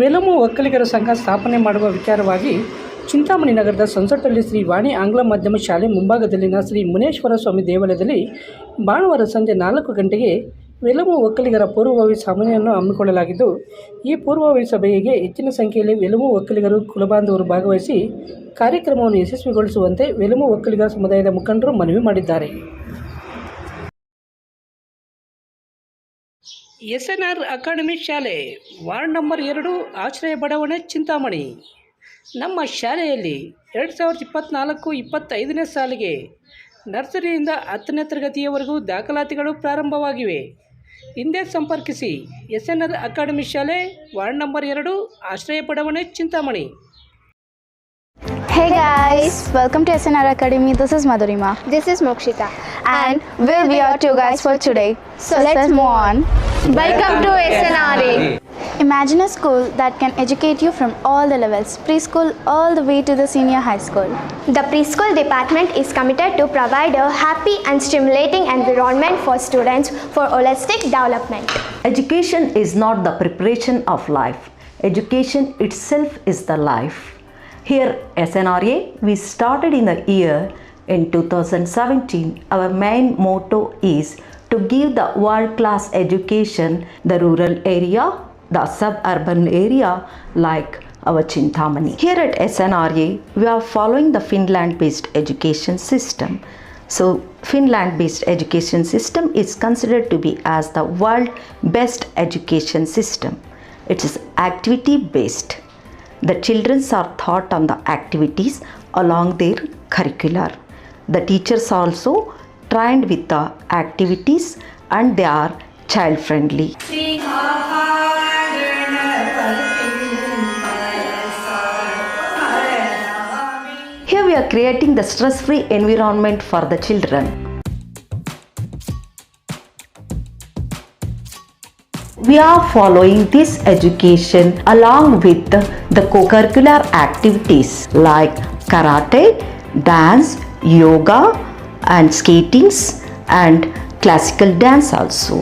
ವೆಲಮು ಒಕ್ಕಲಿಗರ ಸಂಘ ಸ್ಥಾಪನೆ ಮಾಡುವ ವಿಚಾರವಾಗಿ ಚಿಂತಾಮಣಿ ನಗರದ ಸಂಸಟಲ್ಲಿ ಶ್ರೀ ವಾಣಿ ಆಂಗ್ಲ ಮಾಧ್ಯಮ ಶಾಲೆ ಮುಂಭಾಗದಲ್ಲಿನ ಶ್ರೀ ಮುನೇಶ್ವರ ಸ್ವಾಮಿ ದೇವಾಲಯದಲ್ಲಿ ಭಾನುವಾರ ಸಂಜೆ 4 ಗಂಟೆಗೆ ವೆಲಮು ಒಕ್ಕಲಿಗರ ಪೂರ್ವಭಾವಿ ಸಭೆಯನ್ನು ಹಮ್ಮಿಕೊಳ್ಳಲಾಗಿದ್ದು, ಈ ಪೂರ್ವಭಾವಿ ಸಭೆಗೆ ಹೆಚ್ಚಿನ ಸಂಖ್ಯೆಯಲ್ಲಿ ವೆಲಮು ಒಕ್ಕಲಿಗರು ಕುಲಬಾಂಧವರು ಭಾಗವಹಿಸಿ ಕಾರ್ಯಕ್ರಮವನ್ನು ಯಶಸ್ವಿಗೊಳಿಸುವಂತೆ ವೆಲಮು ಒಕ್ಕಲಿಗರ ಸಮುದಾಯದ ಮುಖಂಡರು ಮನವಿ ಮಾಡಿದ್ದಾರೆ. SNR ಅಕಾಡೆಮಿ ಶಾಲೆ, ವಾರ್ಡ್ ನಂಬರ್ 2, ಆಶ್ರಯ ಬಡಾವಣೆ, ಚಿಂತಾಮಣಿ. ನಮ್ಮ ಶಾಲೆಯಲ್ಲಿ 2024-25ನೇ ಸಾಲಿಗೆ ನರ್ಸರಿಯಿಂದ 10ನೇ ತರಗತಿಯವರೆಗೂ ದಾಖಲಾತಿಗಳು ಪ್ರಾರಂಭವಾಗಿವೆ. ಹಿಂದೆ ಸಂಪರ್ಕಿಸಿ. SNR ಅಕಾಡೆಮಿ ಶಾಲೆ, ವಾರ್ಡ್ ನಂಬರ್ 2, ಆಶ್ರಯ ಬಡಾವಣೆ, Chintamani. Hey guys, welcome to SNR Academy. This is Madhurima. This is Mokshita. And we'll be your two guys for today. So let's move on. Welcome to SNRA. Imagine a school that can educate you from all the levels, preschool all the way to the senior high school. The preschool department is committed to provide a happy and stimulating environment for students for holistic development. Education is not the preparation of life. Education itself is the life. Here SNRA, we started in the year in 2017. Our main motto is to give the world-class education the rural area, the suburban area like our Chintamani. Here at SNRA, we are following the Finland-based education system. So Finland-based education system is considered to be as the world best education system. It is activity-based. The children are taught on the activities along their curricular. The teachers also trained with the activities and they are child friendly. Here we are creating the stress-free environment for the children. We are following this education along with the co-curricular activities like karate, dance, yoga and skatings and classical dance also.